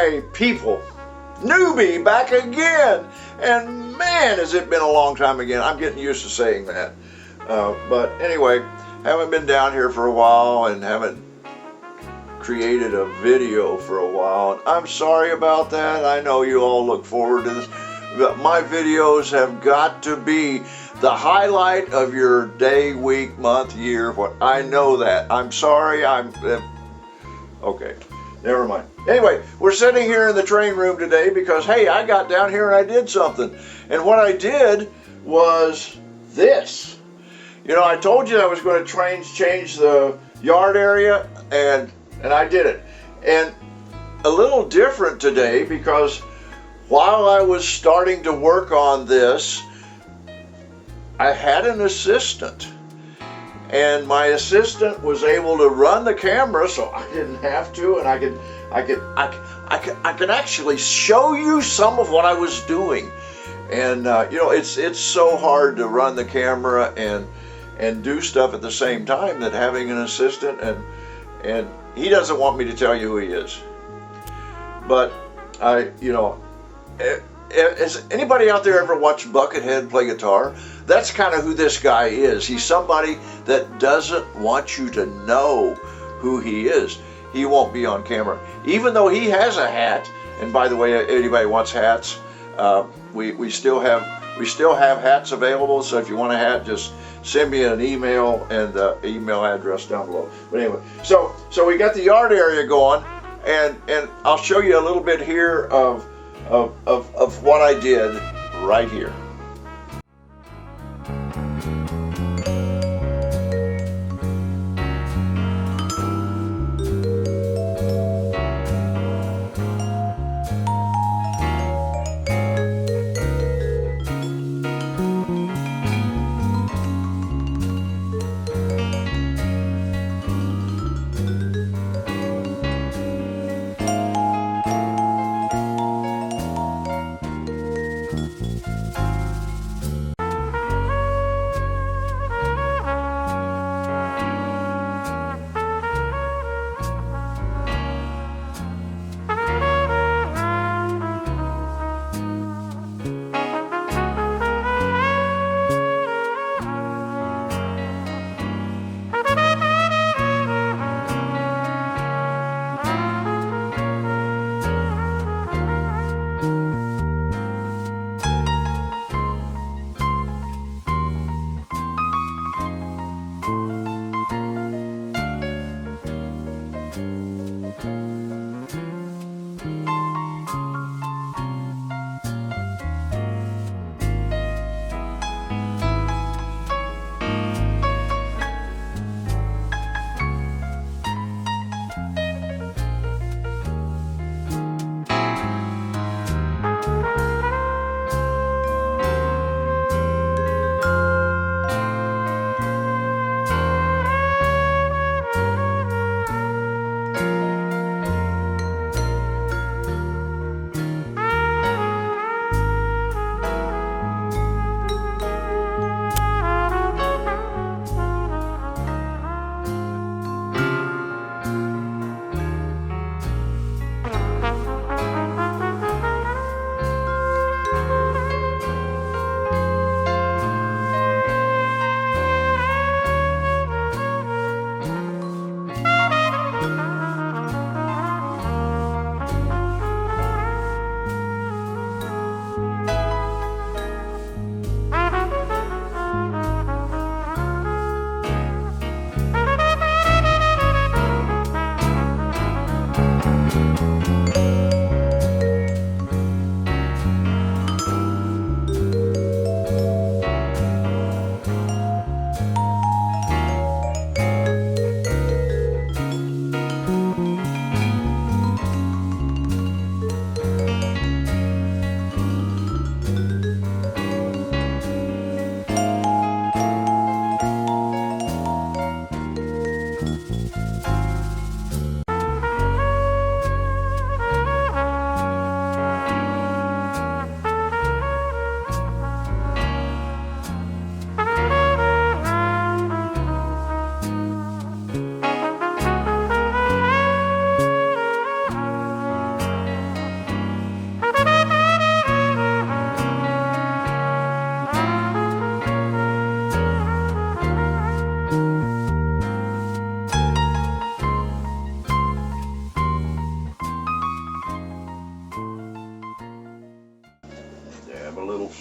my people, Newbie back again. And man, has it been a long time again. I'm getting used to saying that. But anyway, haven't been down here for a while and haven't created a video for a while. And I'm sorry about that. I know you all look forward to this. But my videos have got to be the highlight of your day, week, month, year. What I know that. I'm sorry. Okay. Never mind. Anyway, we're sitting here in the train room today because, hey, I got down here and I did something. And what I did was this. You know, I told you I was going to change the yard area, and I did it. And a little different today because while I was starting to work on this, I had an assistant. And my assistant was able to run the camera, so I didn't have to, and I can actually show you some of what I was doing. And you know, it's so hard to run the camera and do stuff at the same time that having an assistant, and he doesn't want me to tell you who he is. But you know, has anybody out there ever watched Buckethead play guitar? That's kind of who this guy is. He's somebody that doesn't want you to know who he is. He won't be on camera. Even though he has a hat, and by the way, anybody wants hats, we still have hats available, so if you want a hat, just send me an email and the email address down below. But anyway, so we got the yard area going, and I'll show you a little bit here of what I did right here.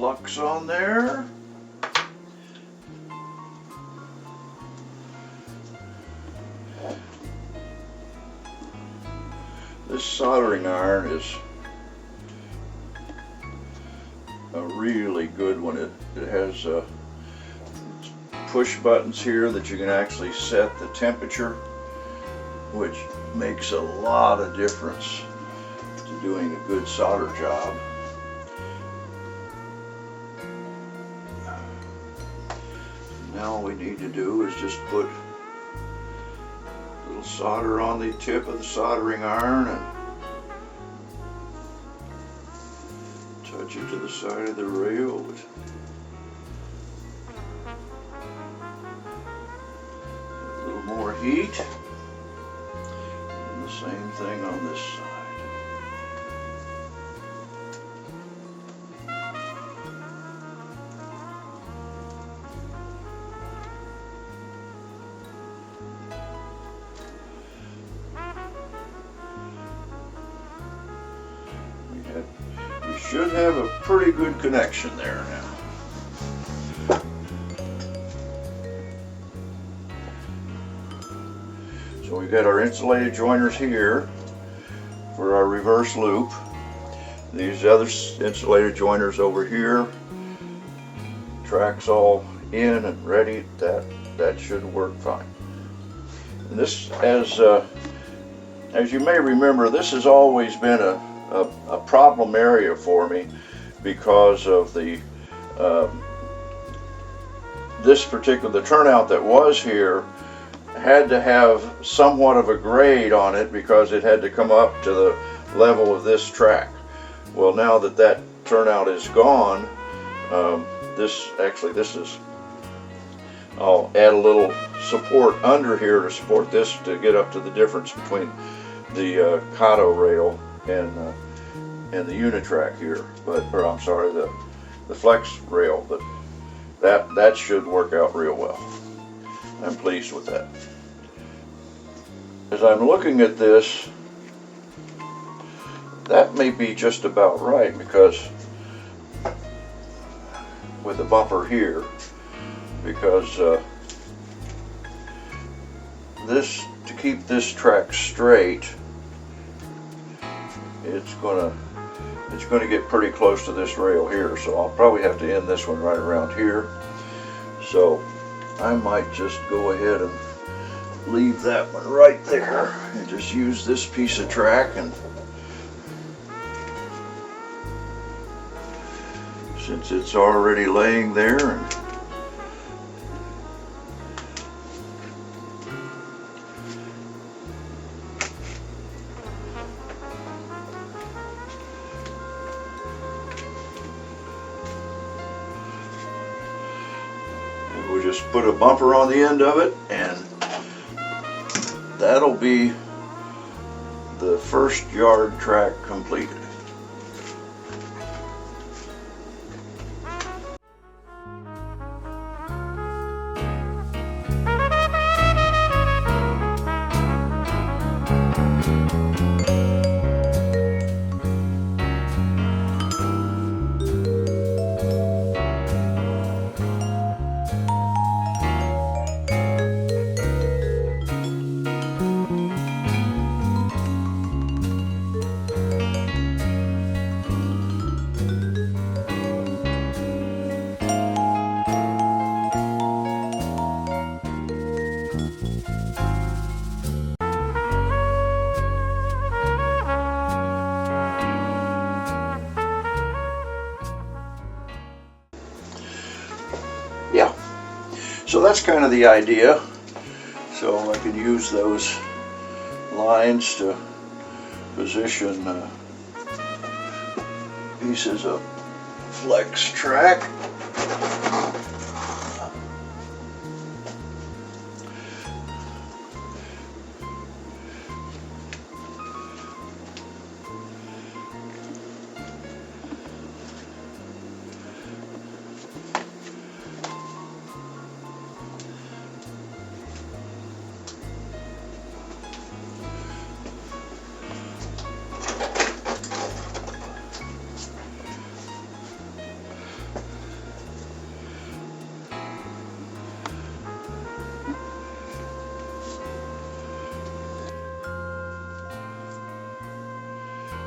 flux on there. This soldering iron is a really good one. It has push buttons here that you can actually set the temperature, which makes a lot of difference to doing a good solder job. Now all we need to do is just put a little solder on the tip of the soldering iron and touch it to the side of the rail with a little more heat. And the same thing on this side. We should have a pretty good connection there now. So we've got our insulated joiners here for our reverse loop. These other insulated joiners over here, track's all in and ready. That should work fine. And this, as you may remember, this has always been a problem area for me because of the the turnout that was here had to have somewhat of a grade on it because it had to come up to the level of this track. Well, now that turnout is gone, this is, I'll add a little support under here to support this to get up to the difference between the Kato rail and the Unitrack here, or I'm sorry, the flex rail, but that should work out real well. I'm pleased with that. As I'm looking at this, that may be just about right, because with the bumper here, because to keep this track straight, it's going to get pretty close to this rail here, so I'll probably have to end this one right around here. So I might just go ahead and leave that one right there and just use this piece of track, and since it's already laying there, and we'll just put a bumper on the end of it, and that'll be the first yard track completed. Yeah, so that's kind of the idea. So I can use those lines to position pieces of flex track.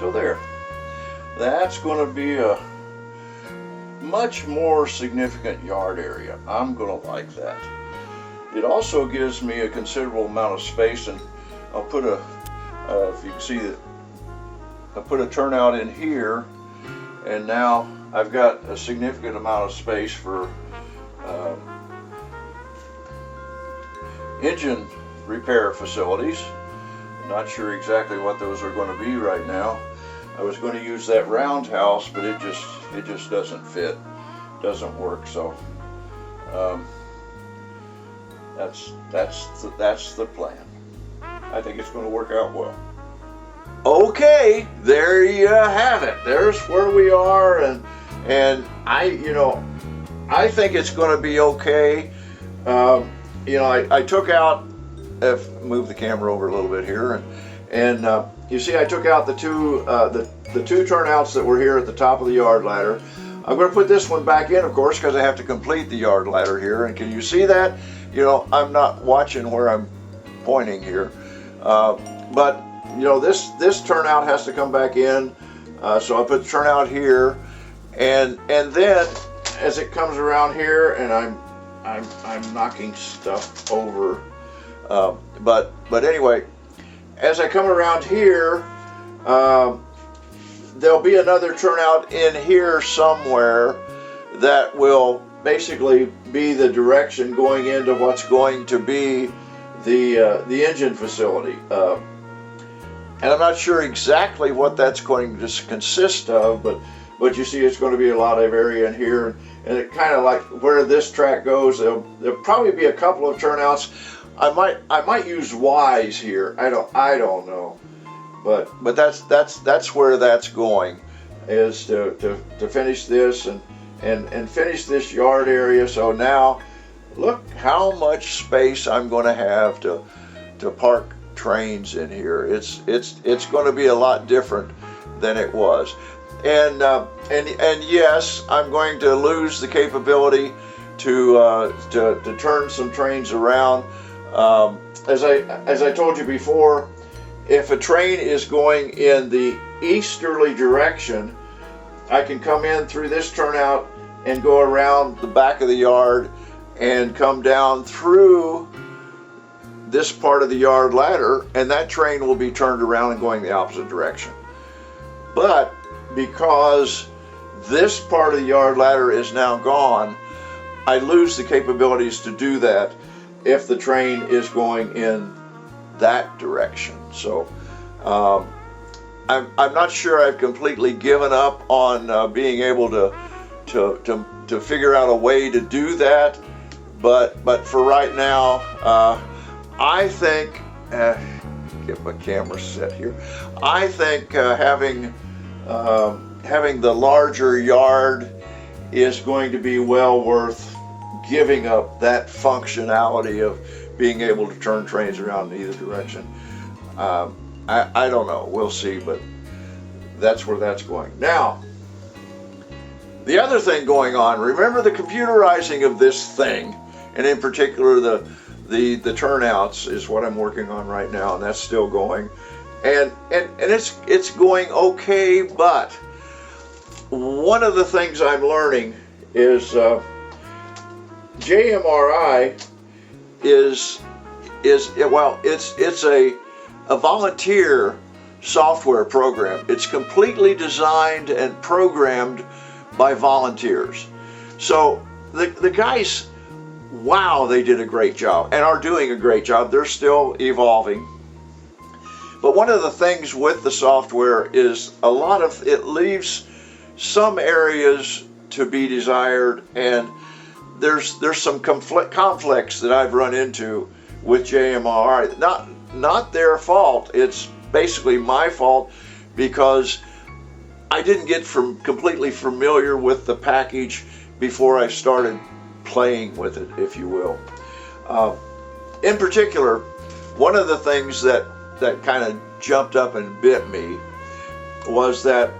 So there. That's going to be a much more significant yard area. I'm going to like that. It also gives me a considerable amount of space, and I'll put a, if you can see that, I'll put a turnout in here, and now I've got a significant amount of space for engine repair facilities. I'm not sure exactly what those are going to be right now. I was going to use that roundhouse, but it just doesn't fit, doesn't work. So that's the plan. I think it's going to work out well. Okay, there you have it. There's where we are, and I think it's going to be okay. I took out, move the camera over a little bit here, and you see I took out the two turnouts that were here at the top of the yard ladder. I'm going to put this one back in, of course, because I have to complete the yard ladder here. And can you see that? I'm not watching where I'm pointing here, but this turnout has to come back in. So I put the turnout here, and then as it comes around here, and I'm knocking stuff over. But anyway, as I come around here, there'll be another turnout in here somewhere that will basically be the direction going into what's going to be the engine facility. And I'm not sure exactly what that's going to consist of, but you see it's going to be a lot of area in here, and it kind of like where this track goes, there'll probably be a couple of turnouts. I might use Y's here. I don't know, but that's where that's going, is to finish this and finish this yard area. So now look how much space I'm going to have to park trains in here. It's going to be a lot different than it was, and yes, I'm going to lose the capability to turn some trains around. As I told you before, if a train is going in the easterly direction, I can come in through this turnout and go around the back of the yard and come down through this part of the yard ladder, and that train will be turned around and going the opposite direction. But because this part of the yard ladder is now gone, I lose the capabilities to do that if the train is going in that direction. So I'm not sure I've completely given up on being able to figure out a way to do that, but for right now, I think get my camera set here. I think having the larger yard is going to be well worth giving up that functionality of being able to turn trains around in either direction. I don't know, we'll see, but that's where that's going. Now, the other thing going on, remember the computerizing of this thing, and in particular the turnouts is what I'm working on right now, and that's still going, and it's going okay. But one of the things I'm learning is JMRI is a volunteer software program. It's completely designed and programmed by volunteers. So the guys, wow, they did a great job and are doing a great job. They're still evolving. But one of the things with the software is it leaves some areas to be desired, and there's some conflicts that I've run into with JMRI. Not their fault. It's basically my fault because I didn't get completely familiar with the package before I started playing with it, if you will. In particular, one of the things that kind of jumped up and bit me was that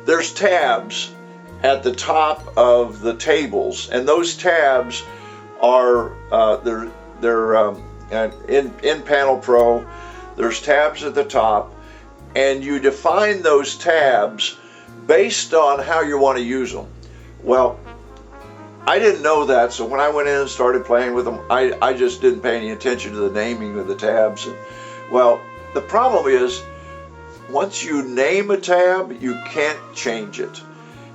there's tabs at the top of the tables, and those tabs are they're in Panel Pro. There's tabs at the top, and you define those tabs based on how you want to use them. Well, I didn't know that, so when I went in and started playing with them, I just didn't pay any attention to the naming of the tabs. And, well, the problem is, once you name a tab, you can't change it.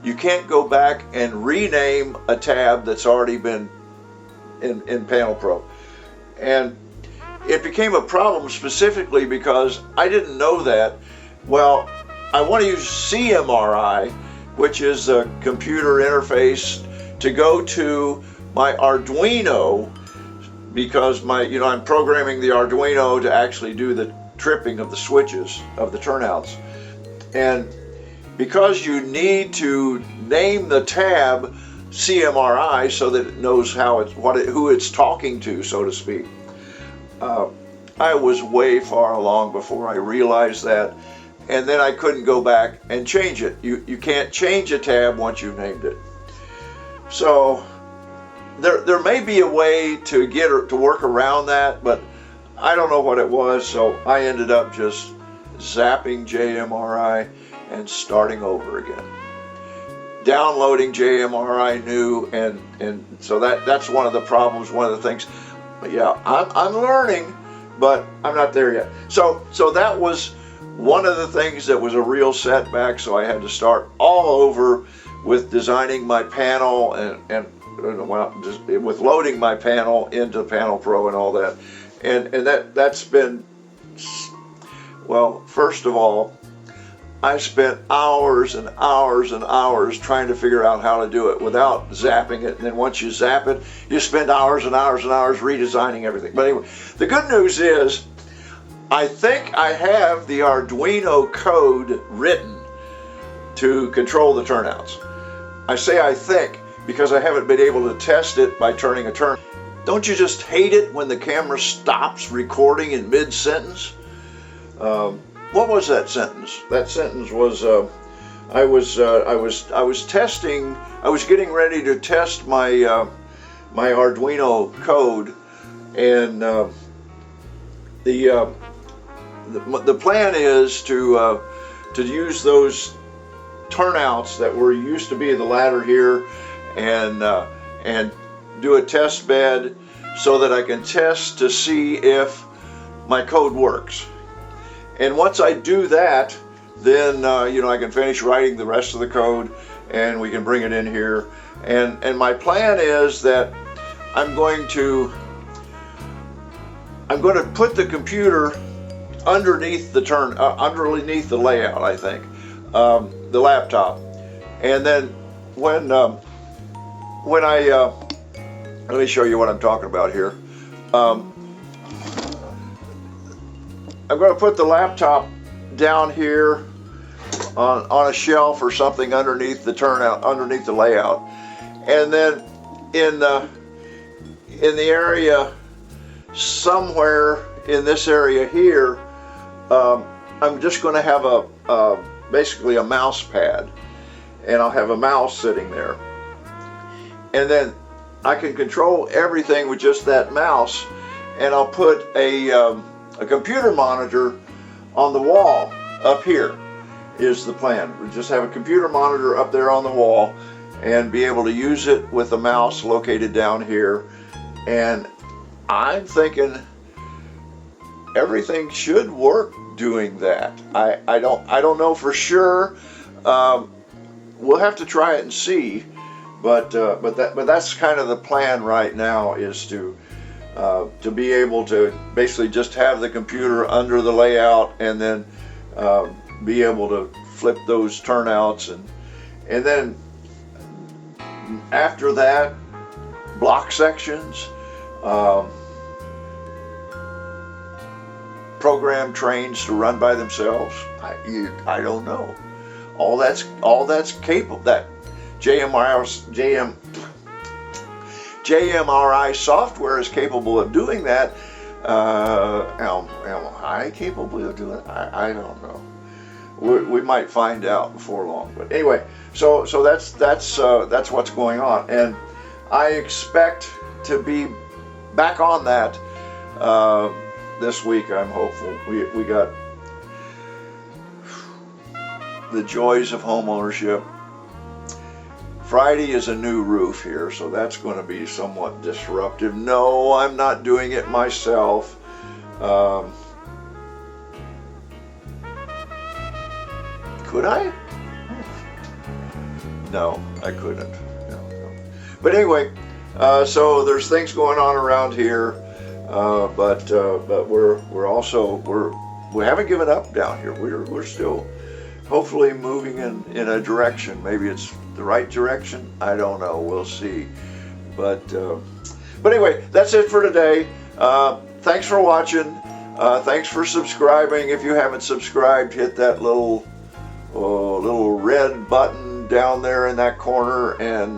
You can't go back and rename a tab that's already been in Panel Pro. And it became a problem specifically because I didn't know that. Well, I want to use CMRI, which is a computer interface, to go to my Arduino, because I'm programming the Arduino to actually do the tripping of the switches of the turnouts. And because you need to name the tab CMRI so that it knows who it's talking to, so to speak. I was way far along before I realized that, and then I couldn't go back and change it. You can't change a tab once you've named it. So there may be a way to to work around that, but I don't know what it was. So I ended up just zapping JMRI and starting over again, downloading JMRI new, and so that's one of the problems, one of the things. But yeah, I'm learning, but I'm not there yet. So that was one of the things that was a real setback. So I had to start all over with designing my panel and just with loading my panel into Panel Pro and all that. And that's been, well, first of all, I spent hours and hours and hours trying to figure out how to do it without zapping it. And then once you zap it, you spend hours and hours and hours redesigning everything. But anyway, the good news is I think I have the Arduino code written to control the turnouts. I say I think because I haven't been able to test it by turning a turn. Don't you just hate it when the camera stops recording in mid-sentence? What was that sentence? That sentence was I was testing. I was getting ready to test my my Arduino code, and the plan is to use those turnouts that used to be the ladder here, and do a test bed so that I can test to see if my code works. And once I do that, then I can finish writing the rest of the code, and we can bring it in here. And my plan is that I'm going to put the computer underneath underneath the layout, I think, the laptop. And then when I let me show you what I'm talking about here. I'm going to put the laptop down here on a shelf or something underneath the layout, and then in the area somewhere in this area here, I'm just going to have basically a mouse pad, and I'll have a mouse sitting there, and then I can control everything with just that mouse, and I'll put a computer monitor on the wall up here is the plan. We just have a computer monitor up there on the wall and be able to use it with the mouse located down here. And I'm thinking everything should work doing that. I don't know for sure. We'll have to try it and see. But that's kind of the plan right now, is to be able to basically just have the computer under the layout, and then be able to flip those turnouts, and then after that, block sections, program trains to run by themselves. I don't know. All that's capable. That JMRI software is capable of doing that. Am I capable of doing it? I don't know. We might find out before long. But anyway, so that's what's going on, and I expect to be back on that this week. I'm hopeful. We got the joys of home ownership. Friday is a new roof here, so that's going to be somewhat disruptive. No, I'm not doing it myself. Could I? No, I couldn't. No. But anyway, so there's things going on around here, but we haven't given up down here. We're still hopefully moving in a direction. Maybe it's the right direction. I don't know. We'll see. But anyway, that's it for today. Thanks for watching. Thanks for subscribing. If you haven't subscribed, hit that little red button down there in that corner, and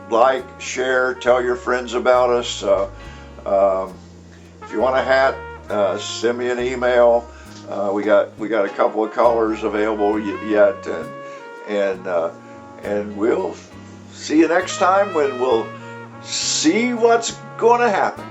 like, share, tell your friends about us. If you want a hat, send me an email. We got a couple of colors available yet, and we'll see you next time when we'll see what's going to happen.